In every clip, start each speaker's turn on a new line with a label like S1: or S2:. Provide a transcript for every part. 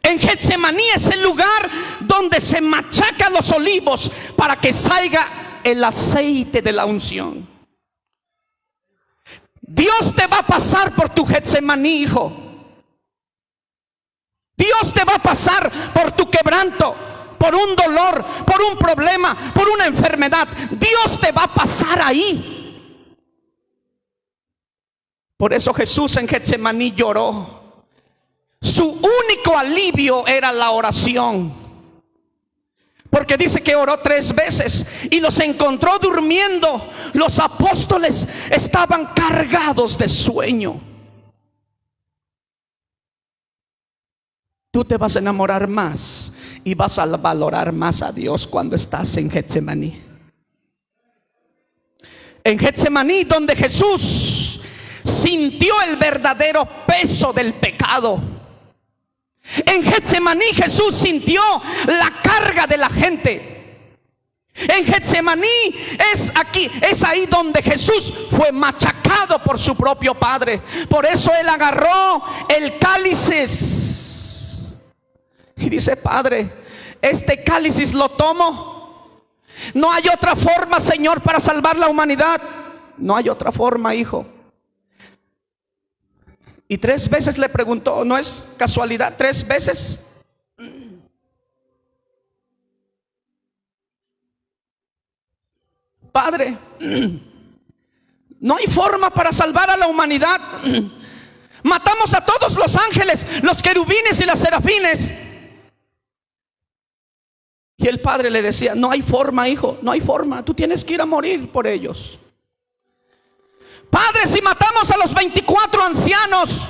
S1: En Getsemaní es el lugar donde se machacan los olivos para que salga el aceite de la unción. Dios te va a pasar por tu Getsemaní, hijo. Dios te va a pasar por tu quebranto, por un dolor, por un problema, por una enfermedad. Dios te va a pasar ahí. Por eso Jesús en Getsemaní lloró. Su único alivio era la oración. Porque dice que oró 3 veces y los encontró durmiendo. Los apóstoles estaban cargados de sueño. Tú te vas a enamorar más y vas a valorar más a Dios cuando estás en Getsemaní. En Getsemaní, donde Jesús sintió el verdadero peso del pecado. En Getsemaní Jesús sintió la carga de la gente. En Getsemaní es ahí donde Jesús fue machacado por su propio Padre. Por eso Él agarró el cáliz y dice: Padre, este cáliz lo tomo. No hay otra forma, Señor, para salvar la humanidad. No hay otra forma, hijo. Y 3 veces le preguntó, no es casualidad, 3 veces. Padre, no hay forma para salvar a la humanidad. Matamos a todos los ángeles, los querubines y las serafines. Y el Padre le decía: no hay forma, hijo, no hay forma. Tú tienes que ir a morir por ellos. Padre, si matamos a los 24 ancianos,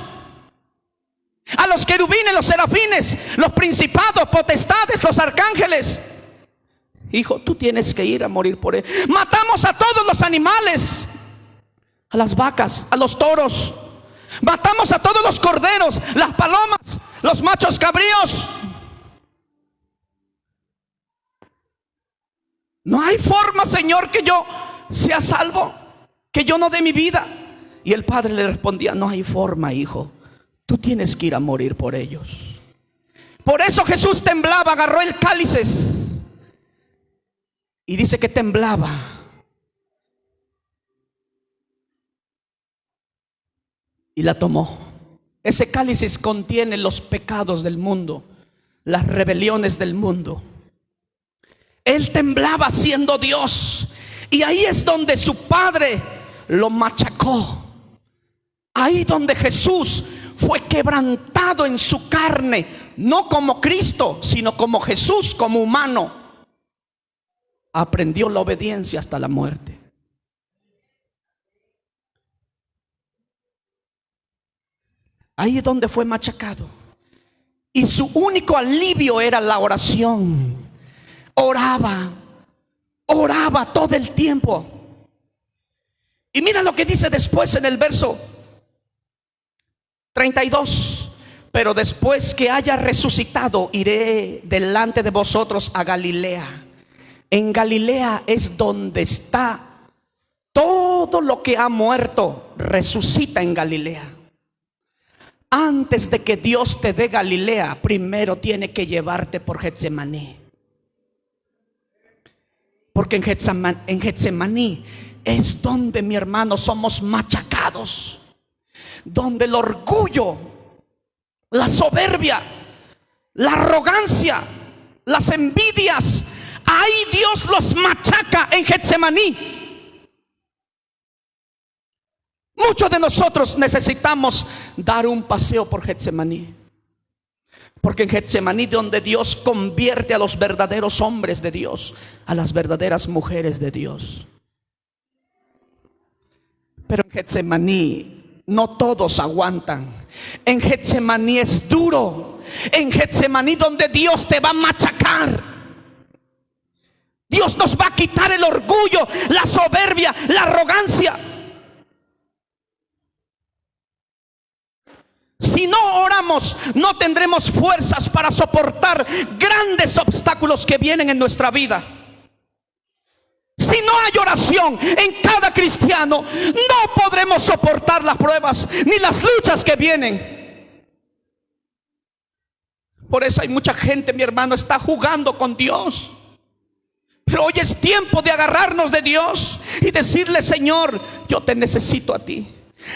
S1: a los querubines, los serafines, los principados, potestades, los arcángeles, hijo, tú tienes que ir a morir por él. Matamos a todos los animales, a las vacas, a los toros. Matamos a todos los corderos, las palomas, los machos cabríos. No hay forma, Señor, que yo sea salvo, que yo no dé mi vida. Y el Padre le respondía: no hay forma, hijo. Tú tienes que ir a morir por ellos. Por eso Jesús temblaba, agarró el cáliz y dice que temblaba. Y la tomó. Ese cáliz contiene los pecados del mundo, las rebeliones del mundo. Él temblaba siendo Dios. Y ahí es donde su Padre lo machacó. Ahí donde Jesús fue quebrantado en su carne. No como Cristo, sino como Jesús, como humano. Aprendió la obediencia hasta la muerte. Ahí es donde fue machacado. Y su único alivio era la oración. Oraba todo el tiempo. Y mira lo que dice después en el verso 32. Pero después que haya resucitado, iré delante de vosotros a Galilea. En Galilea es donde está todo lo que ha muerto, resucita en Galilea. Antes de que Dios te dé Galilea, primero tiene que llevarte por Getsemaní. Porque en Getsemaní es donde, mi hermano, somos machacados. Donde el orgullo, la soberbia, la arrogancia, las envidias, ahí Dios los machaca en Getsemaní. Muchos de nosotros necesitamos dar un paseo por Getsemaní. Porque en Getsemaní, donde Dios convierte a los verdaderos hombres de Dios, a las verdaderas mujeres de Dios. Pero en Getsemaní no todos aguantan. En Getsemaní es duro. En Getsemaní donde Dios te va a machacar. Dios nos va a quitar el orgullo, la soberbia, la arrogancia. Si no oramos, no tendremos fuerzas para soportar grandes obstáculos que vienen en nuestra vida. Si no hay oración en cada cristiano, no podremos soportar las pruebas ni las luchas que vienen. Por eso hay mucha gente, mi hermano, está jugando con Dios. Pero hoy es tiempo de agarrarnos de Dios y decirle: Señor, yo te necesito a ti.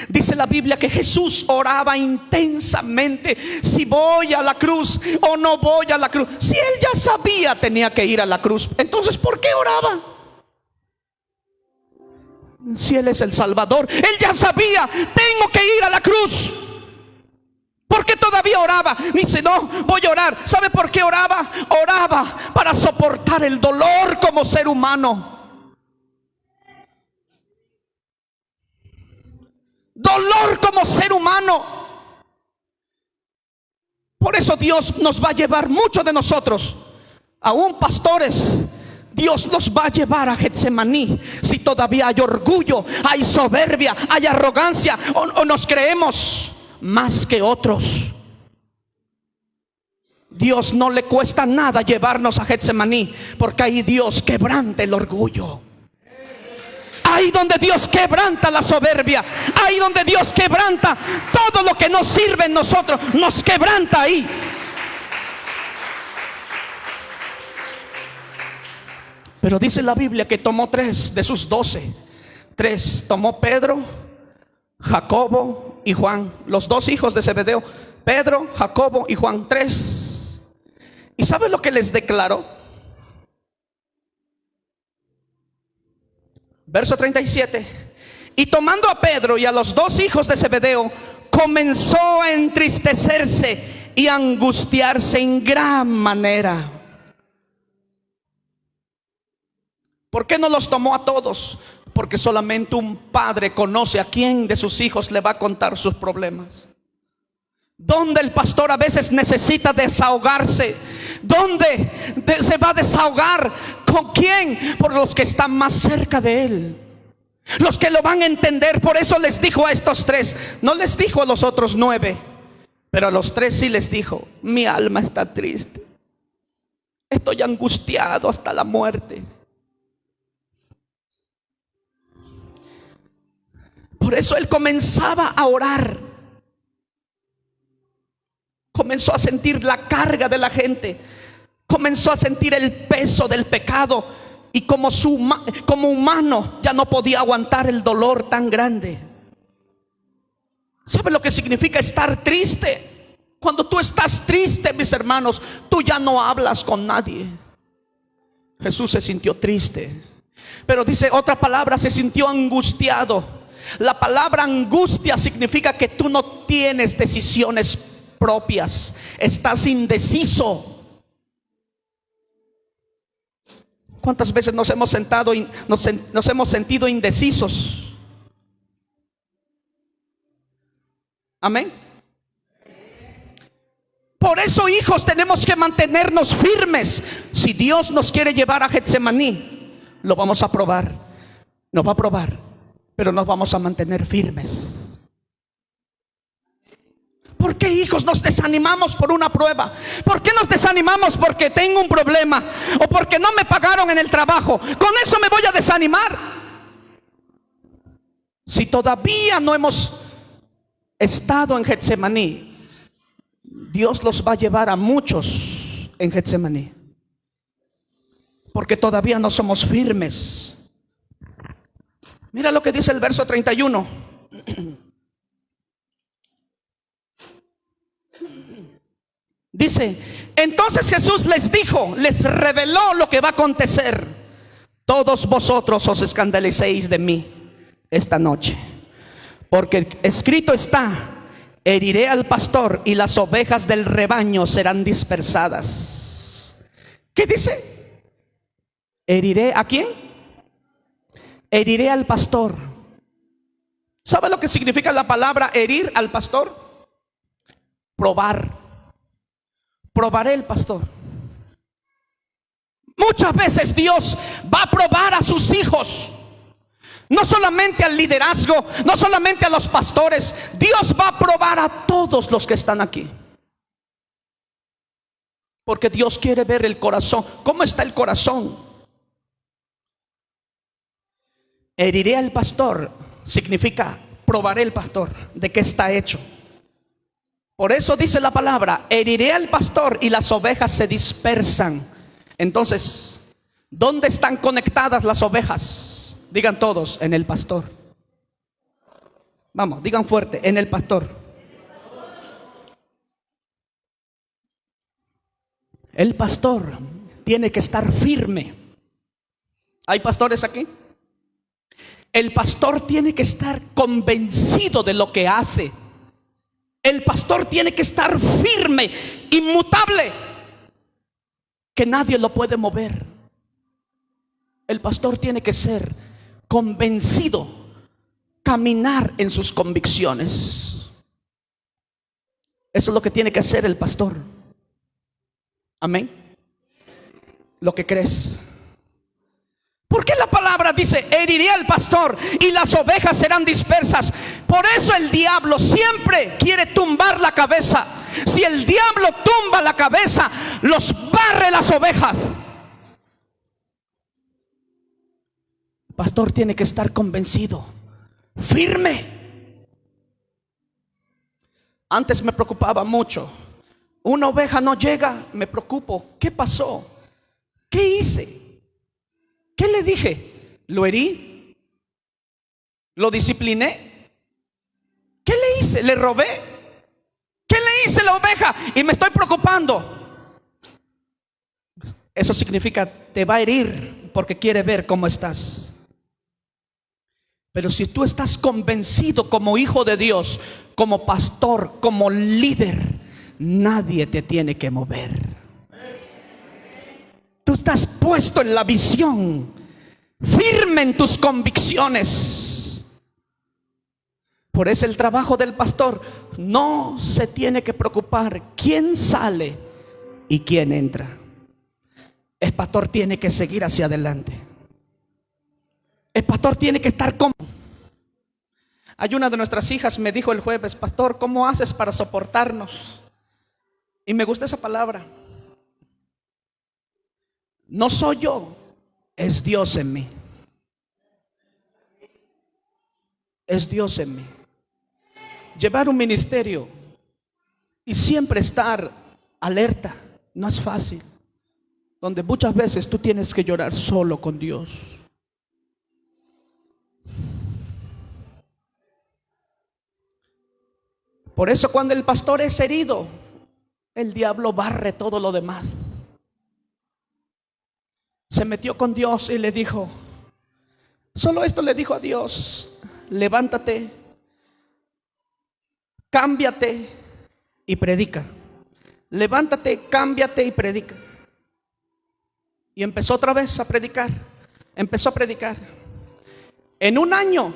S1: Dice la Biblia que Jesús oraba intensamente: si voy a la cruz o no voy a la cruz. Si él ya sabía tenía que ir a la cruz, entonces ¿por qué oraba? Si él es el Salvador, él ya sabía: tengo que ir a la cruz. ¿Por qué todavía oraba? Dice: no, voy a orar. ¿Sabe por qué oraba? Oraba para soportar el dolor como ser humano. Dolor como ser humano. Por eso Dios nos va a llevar, muchos de nosotros, aún pastores, Dios nos va a llevar a Getsemaní si todavía hay orgullo, hay soberbia, hay arrogancia, o nos creemos más que otros. Dios no le cuesta nada llevarnos a Getsemaní, porque ahí Dios quebranta el orgullo. Ahí donde Dios quebranta la soberbia, ahí donde Dios quebranta todo lo que nos sirve en nosotros, nos quebranta ahí. Pero dice la Biblia que tomó 3 de sus 12. 3 tomó: Pedro, Jacobo y Juan, los 2 hijos de Zebedeo. Pedro, Jacobo y Juan, 3. ¿Y sabe lo que les declaró? Verso 37. Y tomando a Pedro y a los 2 hijos de Zebedeo, comenzó a entristecerse y a angustiarse en gran manera. ¿Por qué no los tomó a todos? Porque solamente un padre conoce a quién de sus hijos le va a contar sus problemas. ¿Dónde el pastor a veces necesita desahogarse? ¿Dónde se va a desahogar? ¿Con quién? Por los que están más cerca de él, los que lo van a entender. Por eso les dijo a estos 3. No les dijo a los otros 9, pero a los 3 sí les dijo: mi alma está triste, estoy angustiado hasta la muerte. Por eso él comenzaba a orar. Comenzó a sentir la carga de la gente. Comenzó a sentir el peso del pecado. Y como humano ya no podía aguantar el dolor tan grande. ¿Sabe lo que significa estar triste? Cuando tú estás triste, mis hermanos, tú ya no hablas con nadie. Jesús se sintió triste. Pero dice otra palabra: se sintió angustiado. La palabra angustia significa que tú no tienes decisiones propias, estás indeciso. ¿Cuántas veces nos hemos sentado y nos hemos sentido indecisos? Amén. Por eso, hijos, tenemos que mantenernos firmes. Si Dios nos quiere llevar a Getsemaní, lo vamos a probar. Nos va a probar, pero nos vamos a mantener firmes. ¿Por qué, hijos, nos desanimamos por una prueba? ¿Por qué nos desanimamos porque tengo un problema? ¿O porque no me pagaron en el trabajo? ¿Con eso me voy a desanimar? Si todavía no hemos estado en Getsemaní, Dios los va a llevar a muchos en Getsemaní, porque todavía no somos firmes. Mira lo que dice el verso 31. Dice: entonces Jesús les dijo, les reveló lo que va a acontecer: todos vosotros os escandalicéis de mí esta noche, porque escrito está: heriré al pastor y las ovejas del rebaño serán dispersadas. ¿Qué dice? ¿Heriré a quién? Heriré al pastor. ¿Sabe lo que significa la palabra herir al pastor? Probar. Probaré el pastor. Muchas veces Dios va a probar a sus hijos. No solamente al liderazgo, no solamente a los pastores. Dios va a probar a todos los que están aquí. Porque Dios quiere ver el corazón. ¿Cómo está el corazón? Heriré al pastor significa probaré el pastor. ¿De qué está hecho? Por eso dice la palabra: heriré al pastor y las ovejas se dispersan. Entonces, ¿dónde están conectadas las ovejas? Digan todos: en el pastor. Vamos, digan fuerte: en el pastor. El pastor tiene que estar firme. ¿Hay pastores aquí? El pastor tiene que estar convencido de lo que hace. El pastor tiene que estar firme, inmutable, que nadie lo puede mover. El pastor tiene que ser convencido, caminar en sus convicciones. Eso es lo que tiene que hacer el pastor. Amén. Lo que crees. ¿Por qué la palabra dice: heriré al pastor y las ovejas serán dispersas? Por eso el diablo siempre quiere tumbar la cabeza. Si el diablo tumba la cabeza, los barre las ovejas. El pastor tiene que estar convencido, firme. Antes me preocupaba mucho. Una oveja no llega, me preocupo. ¿Qué pasó? ¿Qué hice? ¿Qué le dije? ¿Lo herí? ¿Lo discipliné? ¿Qué le hice? ¿Le robé? ¿Qué le hice a la oveja? Y me estoy preocupando. Eso significa: te va a herir porque quiere ver cómo estás. Pero si tú estás convencido como hijo de Dios, como pastor, como líder, nadie te tiene que mover. Tú estás puesto en la visión, firme en tus convicciones. Por eso el trabajo del pastor: no se tiene que preocupar quién sale y quién entra. El pastor tiene que seguir hacia adelante. El pastor tiene que estar cómodo. Hay una de nuestras hijas me dijo el jueves: pastor, ¿cómo haces para soportarnos? Y me gusta esa palabra. No soy yo, es Dios en mí. Es Dios en mí. Llevar un ministerio y siempre estar alerta no es fácil. Donde muchas veces tú tienes que llorar solo con Dios. Por eso cuando el pastor es herido, el diablo barre todo lo demás. Se metió con Dios y le dijo, solo esto le dijo a Dios: levántate, cámbiate y predica. Levántate, cámbiate y predica. Y empezó otra vez a predicar. Empezó a predicar. En un año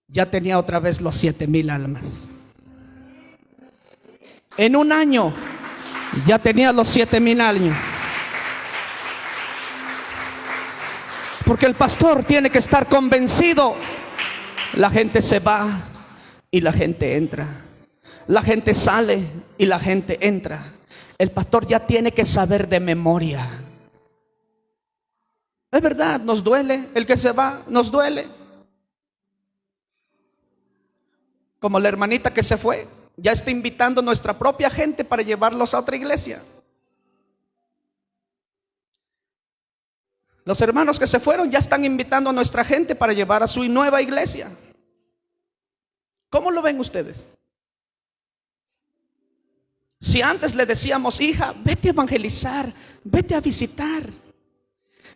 S1: ya tenía otra vez los 7,000 almas. En un año ya tenía los 7,000 años. Porque el pastor tiene que estar convencido. La gente se va y la gente entra. La gente sale y la gente entra. El pastor ya tiene que saber de memoria. Es verdad, nos duele. El que se va, nos duele. Como la hermanita que se fue, ya está invitando a nuestra propia gente para llevarlos a otra iglesia. Los hermanos que se fueron ya están invitando a nuestra gente para llevar a su nueva iglesia. ¿Cómo lo ven ustedes? Si antes le decíamos: hija, vete a evangelizar, vete a visitar,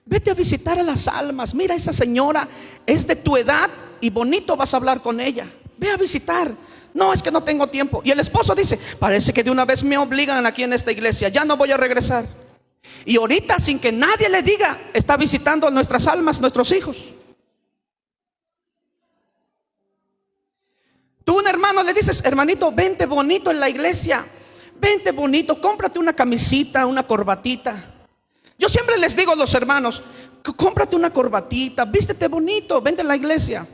S1: vete a visitar a las almas. Mira, esa señora es de tu edad y bonito vas a hablar con ella. Ve a visitar. No, es que no tengo tiempo. Y el esposo dice: parece que de una vez me obligan aquí en esta iglesia, ya no voy a regresar. Y ahorita, sin que nadie le diga, está visitando nuestras almas, nuestros hijos. Tú, un hermano, le dices: hermanito, vente bonito en la iglesia, vente bonito, cómprate una camisita, una corbatita. Yo siempre les digo a los hermanos: cómprate una corbatita, vístete bonito, vente a la iglesia.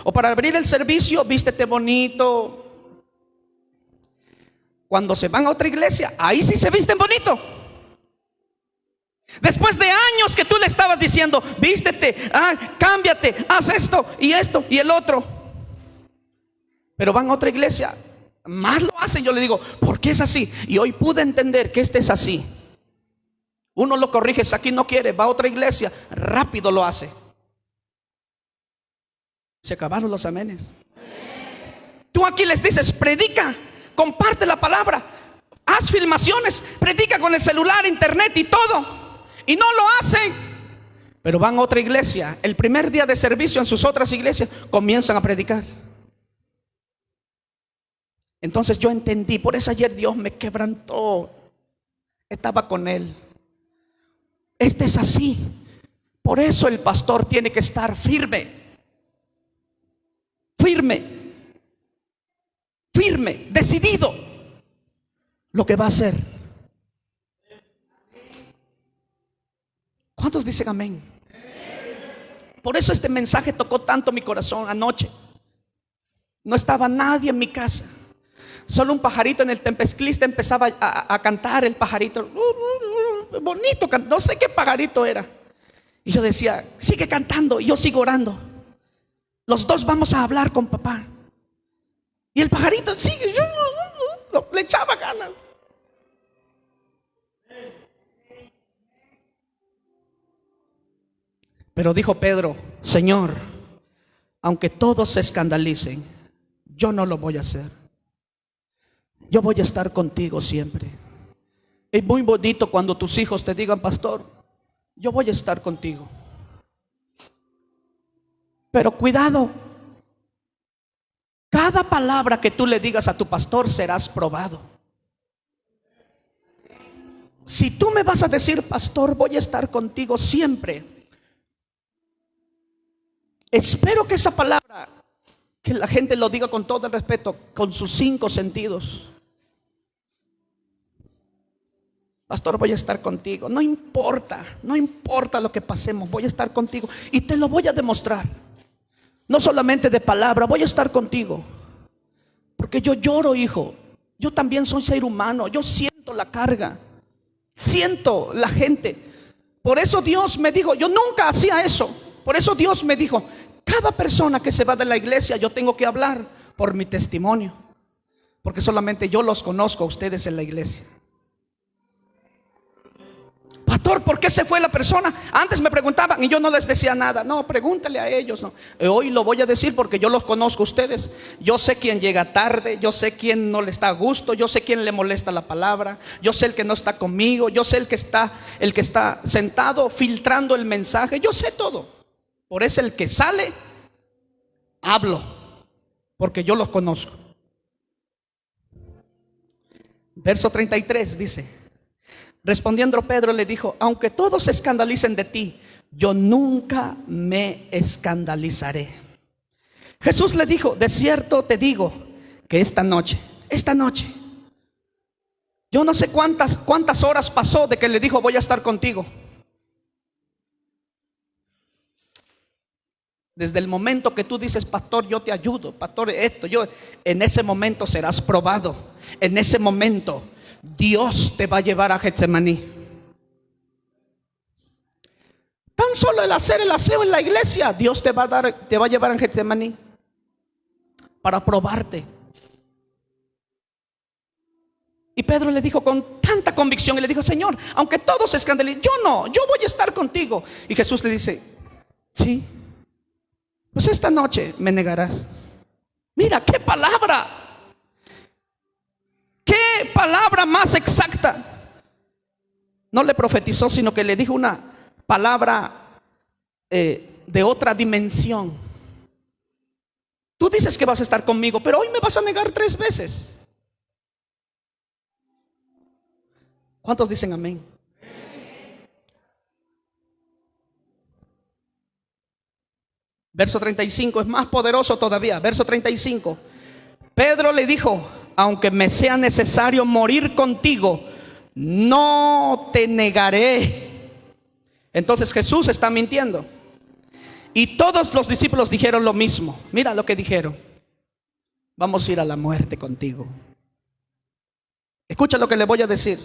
S1: O para abrir el servicio, vístete bonito. Cuando se van a otra iglesia, ahí sí se visten bonito. Después de años que tú le estabas diciendo: vístete, cámbiate, haz esto y el otro. Pero van a otra iglesia más lo hacen. Yo le digo, ¿por qué es así? Y hoy pude entender que este es así. Uno lo corrige, si aquí no quiere, va a otra iglesia, rápido lo hace. Se acabaron los amenes. Tú aquí les dices, predica, comparte la palabra, haz filmaciones, predica con el celular, internet y todo, y no lo hacen. Pero van a otra iglesia, el primer día de servicio en sus otras iglesias comienzan a predicar. Entonces yo entendí, por eso ayer Dios me quebrantó. Estaba con él. Este es así. Por eso el pastor tiene que estar firme. Firme, decidido lo que va a hacer. ¿Cuántos dicen amén? Por eso este mensaje tocó tanto mi corazón anoche. No estaba nadie en mi casa. Solo un pajarito en el Tempesclista empezaba a cantar el pajarito. Bonito, no sé qué pajarito era. Y yo decía, sigue cantando. Y yo sigo orando. Los dos vamos a hablar con papá. Y el pajarito sigue, le echaba ganas. Pero dijo Pedro, Señor, aunque todos se escandalicen, yo no lo voy a hacer. Yo voy a estar contigo siempre. Es muy bonito cuando tus hijos te digan, pastor, yo voy a estar contigo. Pero cuidado, cada palabra que tú le digas a tu pastor serás probado. Si tú me vas a decir, pastor, voy a estar contigo siempre, espero que esa palabra, que la gente lo diga con todo el respeto, con sus 5 sentidos. Pastor, voy a estar contigo. No importa lo que pasemos, voy a estar contigo y te lo voy a demostrar. No solamente de palabra, voy a estar contigo. Porque yo lloro, hijo. Yo también soy ser humano. Yo siento la carga. Siento la gente. Por eso Dios me dijo, yo nunca hacía eso. Por eso Dios me dijo, cada persona que se va de la iglesia, yo tengo que hablar por mi testimonio. Porque solamente yo los conozco a ustedes en la iglesia. Pastor, ¿por qué se fue la persona? Antes me preguntaban y yo no les decía nada. No, pregúntale a ellos, no. Hoy lo voy a decir porque yo los conozco a ustedes. Yo sé quién llega tarde, yo sé quién no le está a gusto, yo sé quién le molesta la palabra, yo sé el que no está conmigo, yo sé el que está sentado filtrando el mensaje. Yo sé todo. Por eso el que sale, hablo, porque yo los conozco. Verso 33 dice: respondiendo Pedro le dijo, aunque todos se escandalicen de ti, yo nunca me escandalizaré. Jesús le dijo, de cierto te digo que esta noche, yo no sé cuántas horas pasó de que le dijo, voy a estar contigo. Desde el momento que tú dices, pastor, yo te ayudo, pastor, en ese momento serás probado. En ese momento Dios te va a llevar a Getsemaní. Tan solo el hacer el aseo en la iglesia, Dios te va a llevar a Getsemaní para probarte. Y Pedro le dijo con tanta convicción, y le dijo, Señor, aunque todos se escandalicen, yo voy a estar contigo. Y Jesús le dice, sí, pues esta noche me negarás. Mira, qué palabra. ¿Qué palabra más exacta? No le profetizó, sino que le dijo una palabra de otra dimensión. Tú dices que vas a estar conmigo, pero hoy me vas a negar 3 veces. ¿Cuántos dicen amén? Verso 35 es más poderoso todavía. Verso 35. Pedro le dijo, aunque me sea necesario morir contigo, no te negaré. Entonces Jesús está mintiendo. Y todos los discípulos dijeron lo mismo. Mira lo que dijeron: vamos a ir a la muerte contigo. Escucha lo que le voy a decir.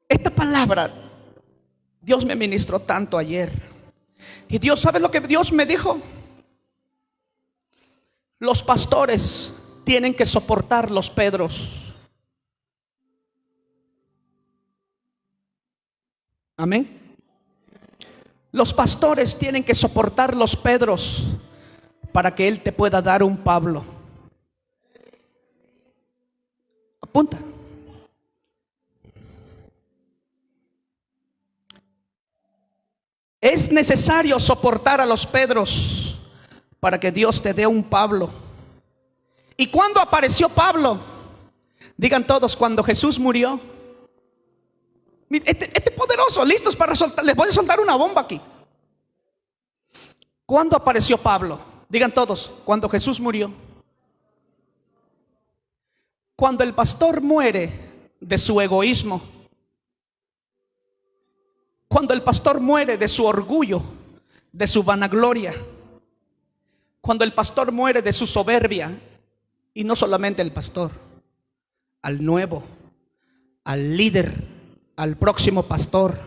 S1: Esta palabra Dios me ministró tanto ayer. Y Dios, ¿sabe lo que Dios me dijo? Los pastores tienen que soportar los Pedros. Amén. Los pastores tienen que soportar los Pedros para que Él te pueda dar un Pablo. Apunta. Es necesario soportar a los Pedros para que Dios te dé un Pablo. ¿Y cuándo apareció Pablo? Digan todos, cuando Jesús murió. Este poderoso, listos para soltar. Les voy a soltar una bomba aquí. ¿Cuándo apareció Pablo? Digan todos, cuando Jesús murió. Cuando el pastor muere de su egoísmo, cuando el pastor muere de su orgullo, de su vanagloria, cuando el pastor muere de su soberbia, y no solamente el pastor, al nuevo, al líder, al próximo pastor,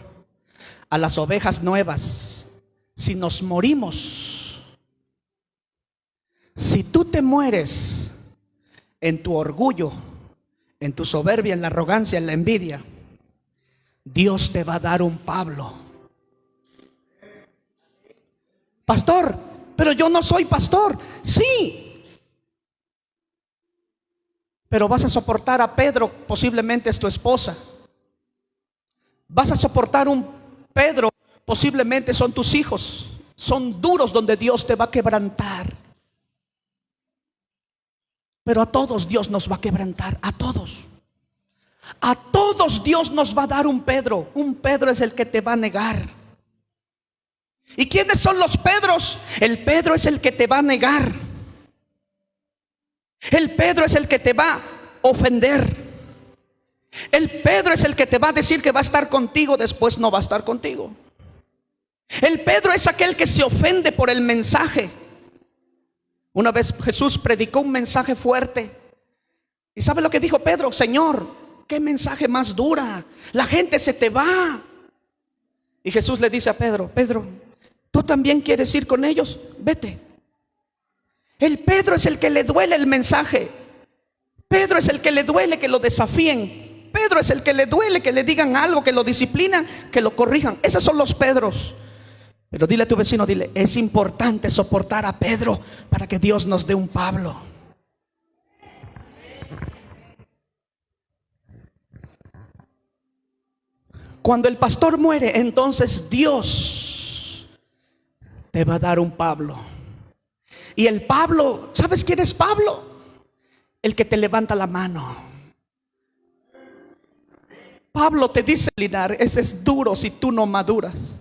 S1: a las ovejas nuevas. Si nos morimos, si tú te mueres en tu orgullo, en tu soberbia, en la arrogancia, en la envidia, Dios te va a dar un Pablo. Pastor, pero yo no soy pastor. Sí, pero vas a soportar a Pedro, posiblemente es tu esposa. Vas a soportar un Pedro, posiblemente son tus hijos. Son duros donde Dios te va a quebrantar. Pero a todos Dios nos va a quebrantar, a todos. A todos Dios nos va a dar un Pedro. Un Pedro es el que te va a negar. ¿Y quiénes son los Pedros? El Pedro es el que te va a negar. El Pedro es el que te va a ofender. El Pedro es el que te va a decir que va a estar contigo, después no va a estar contigo. El Pedro es aquel que se ofende por el mensaje. Una vez Jesús predicó un mensaje fuerte. ¿Y sabe lo que dijo Pedro? Señor, qué mensaje más dura. La gente se te va. Y Jesús le dice a Pedro, Pedro, ¿tú también quieres ir con ellos? Vete. El Pedro es el que le duele el mensaje. Pedro es el que le duele que lo desafíen. Pedro es el que le duele que le digan algo, que lo disciplinan, que lo corrijan. Esos son los Pedros. Pero dile a tu vecino, dile, es importante soportar a Pedro para que Dios nos dé un Pablo. Cuando el pastor muere, entonces Dios te va a dar un Pablo. Y el Pablo, ¿sabes quién es Pablo? El que te levanta la mano. Pablo te dice, Linar, ese es duro si tú no maduras.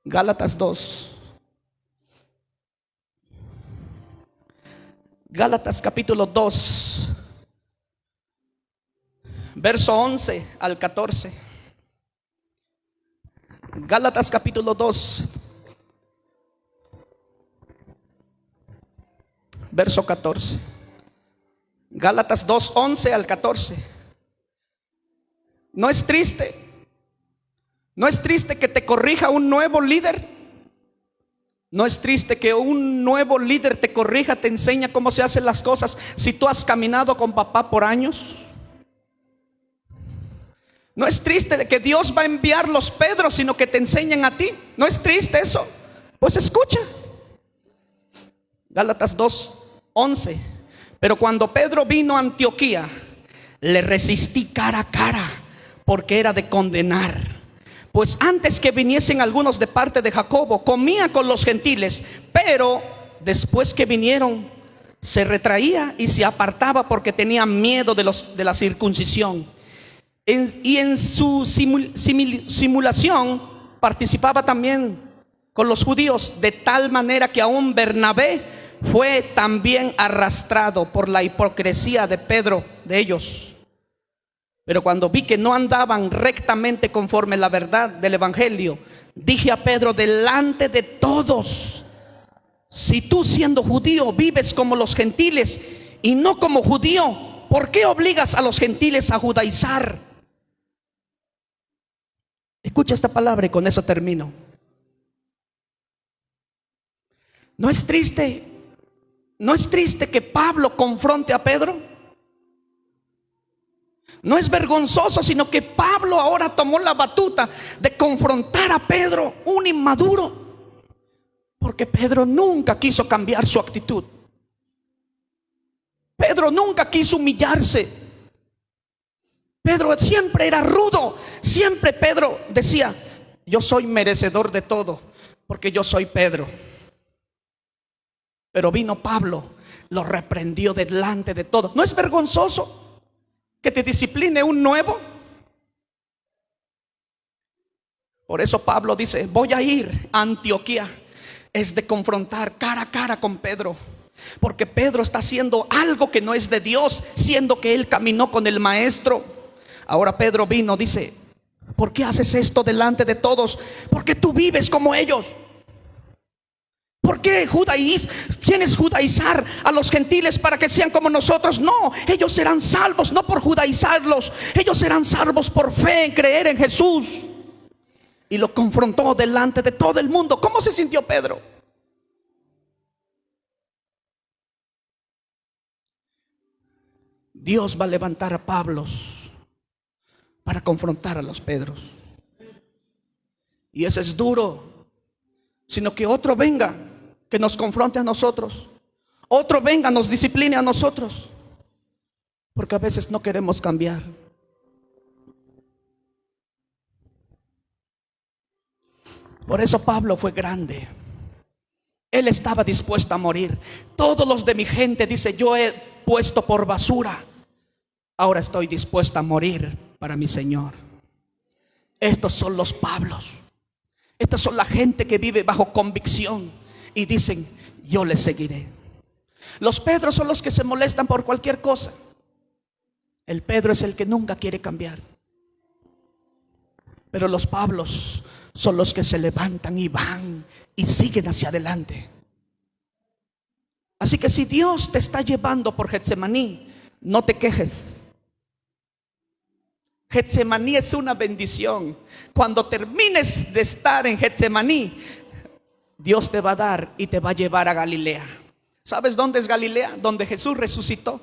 S1: Gálatas 2. Gálatas capítulo 2, verso 11 al 14. Gálatas capítulo 2, verso 14. Gálatas 2, 11 al 14. ¿No es triste? ¿No es triste que te corrija un nuevo líder? ¿No es triste que un nuevo líder te corrija, te enseña cómo se hacen las cosas si tú has caminado con papá por años? ¿No es triste que Dios va a enviar los Pedros, sino que te enseñen a ti? ¿No es triste eso? Pues escucha. Gálatas 2:11. Pero cuando Pedro vino a Antioquía, le resistí cara a cara, porque era de condenar. Pues antes que viniesen algunos de parte de Jacobo, comía con los gentiles, pero después que vinieron, se retraía y se apartaba porque tenía miedo de la circuncisión. Y en su simulación participaba también con los judíos, de tal manera que aún Bernabé fue también arrastrado por la hipocresía de Pedro, de ellos. Pero cuando vi que no andaban rectamente conforme la verdad del evangelio, dije a Pedro delante de todos: si tú, siendo judío, vives como los gentiles y no como judío, ¿por qué obligas a los gentiles a judaizar? Escucha esta palabra y con eso termino. ¿No es triste ¿No es triste que Pablo confronte a Pedro? No es vergonzoso, sino que Pablo ahora tomó la batuta de confrontar a Pedro, un inmaduro, porque Pedro nunca quiso cambiar su actitud. Pedro nunca quiso humillarse. Pedro siempre era rudo. Siempre Pedro decía: yo soy merecedor de todo, porque yo soy Pedro. Pero vino Pablo, lo reprendió delante de todo. ¿No es vergonzoso que te discipline un nuevo? Por eso Pablo dice: voy a ir a Antioquía. Es de confrontar cara a cara con Pedro, porque Pedro está haciendo algo que no es de Dios, siendo que él caminó con el maestro. Ahora Pedro vino, dice: ¿por qué haces esto delante de todos? ¿Por qué tú vives como ellos? ¿Por qué quieres judaizar a los gentiles para que sean como nosotros? No, ellos serán salvos no por judaizarlos, ellos serán salvos por fe en creer en Jesús. Y lo confrontó delante de todo el mundo. ¿Cómo se sintió Pedro? Dios va a levantar a Pablos para confrontar a los Pedros. Y ese es duro. Sino que otro venga, que nos confronte a nosotros. Otro venga, nos discipline a nosotros. Porque a veces no queremos cambiar. Por eso Pablo fue grande. Él estaba dispuesto a morir. Todos los de mi gente, dice, yo he puesto por basura. Ahora estoy dispuesto a morir para mi Señor. Estos son los Pablos. Estas son la gente que vive bajo convicción y dicen: yo le seguiré. Los Pedros son los que se molestan por cualquier cosa. El Pedro es el que nunca quiere cambiar. Pero los Pablos son los que se levantan y van y siguen hacia adelante. Así que si Dios te está llevando por Getsemaní, no te quejes. Getsemaní es una bendición. Cuando termines de estar en Getsemaní, Dios te va a dar y te va a llevar a Galilea. ¿Sabes dónde es Galilea? Donde Jesús resucitó.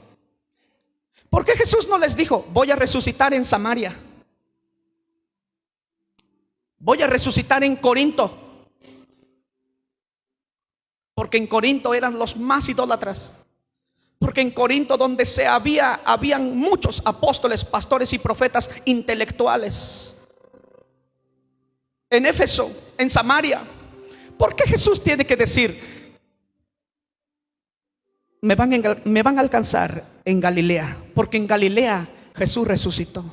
S1: ¿Por qué Jesús no les dijo: voy a resucitar en Samaria? Voy a resucitar en Corinto. Porque en Corinto eran los más idólatras. Porque en Corinto, donde habían muchos apóstoles, pastores y profetas intelectuales. En Éfeso, en Samaria. ¿Por qué Jesús tiene que decir: me van a alcanzar en Galilea? Porque en Galilea Jesús resucitó.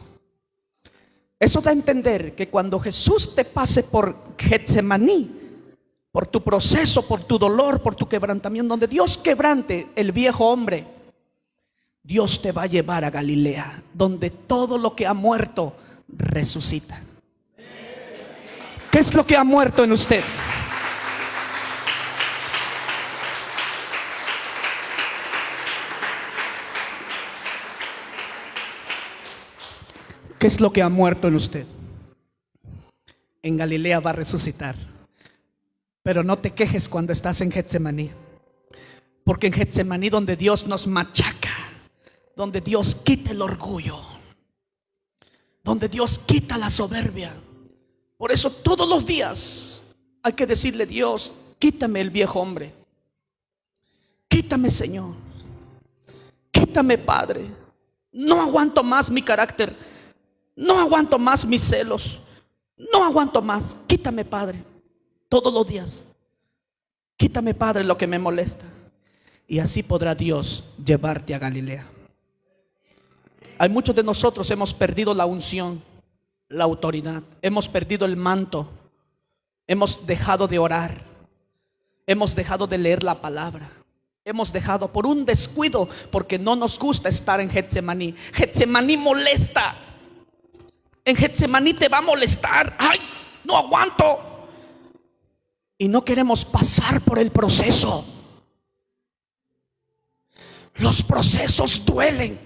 S1: Eso da a entender que cuando Jesús te pase por Getsemaní, por tu proceso, por tu dolor, por tu quebrantamiento, donde Dios quebrante el viejo hombre, Dios te va a llevar a Galilea, donde todo lo que ha muerto resucita. ¿Qué es lo que ha muerto en usted? ¿Qué es lo que ha muerto en usted? En Galilea va a resucitar. Pero no te quejes cuando estás en Getsemaní. Porque en Getsemaní, donde Dios nos machaca, donde Dios quita el orgullo, donde Dios quita la soberbia. Por eso todos los días hay que decirle: Dios, quítame el viejo hombre. Quítame, Señor. Quítame, Padre. No aguanto más mi carácter. No aguanto más mis celos. No aguanto más. Quítame, Padre. Todos los días. Quítame, Padre, lo que me molesta. Y así podrá Dios llevarte a Galilea. Hay muchos de nosotros hemos perdido la unción, la autoridad. Hemos perdido el manto. Hemos dejado de orar. Hemos dejado de leer la palabra. Hemos dejado por un descuido, porque no nos gusta estar en Getsemaní. Getsemaní molesta. En Getsemaní te va a molestar. ¡Ay, no aguanto! Y no queremos pasar por el proceso. Los procesos duelen,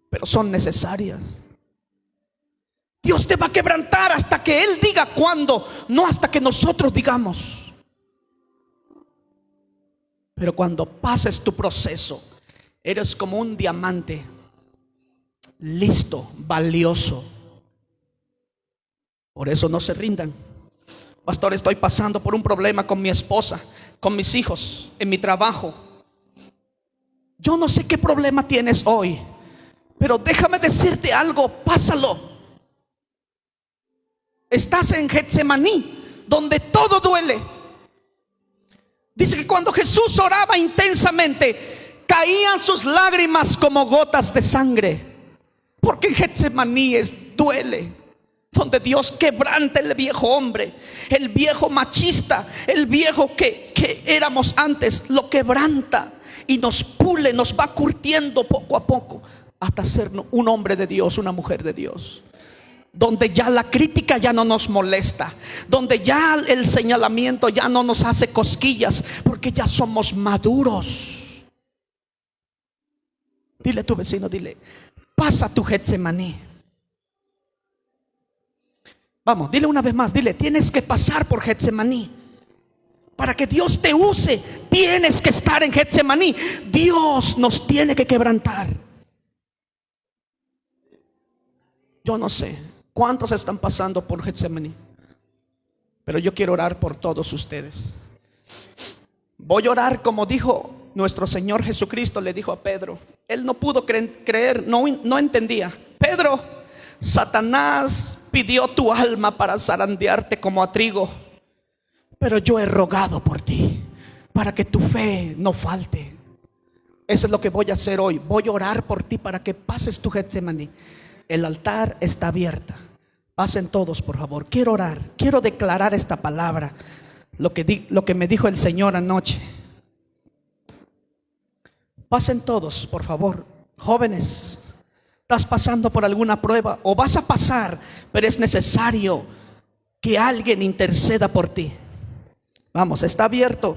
S1: pero son necesarias. Dios te va a quebrantar hasta que Él diga cuándo, no hasta que nosotros digamos. Pero cuando pases tu proceso, eres como un diamante, listo, valioso. Por eso no se rindan. Pastor, estoy pasando por un problema con mi esposa, con mis hijos, en mi trabajo. Yo no sé qué problema tienes hoy, pero déjame decirte algo, pásalo. Estás en Getsemaní, donde todo duele. Dice que cuando Jesús oraba intensamente, caían sus lágrimas como gotas de sangre. Porque en Getsemaní duele, donde Dios quebranta el viejo hombre, el viejo machista, el viejo que éramos antes, lo quebranta y nos pule, nos va curtiendo poco a poco hasta ser un hombre de Dios, una mujer de Dios. Donde ya la crítica ya no nos molesta, donde ya el señalamiento ya no nos hace cosquillas, porque ya somos maduros. Dile a tu vecino, dile, pasa tu Getsemaní. Vamos, dile una vez más, dile, tienes que pasar por Getsemaní. Para que Dios te use, tienes que estar en Getsemaní. Dios nos tiene que quebrantar. Yo no sé cuántos están pasando por Getsemaní, pero yo quiero orar por todos ustedes. Voy a orar como dijo nuestro Señor Jesucristo, le dijo a Pedro. Él no pudo creer, no entendía. Pedro, Satanás pidió tu alma para zarandearte como a trigo, pero yo he rogado por ti para que tu fe no falte. Eso es lo que voy a hacer hoy. Voy a orar por ti para que pases tu Getsemaní. El altar está abierto. Pasen todos, por favor. Quiero orar, quiero declarar esta palabra, lo que me dijo el Señor anoche. Pasen todos, por favor. Jóvenes, estás pasando por alguna prueba o vas a pasar, pero es necesario que alguien interceda por ti. Vamos, está abierto.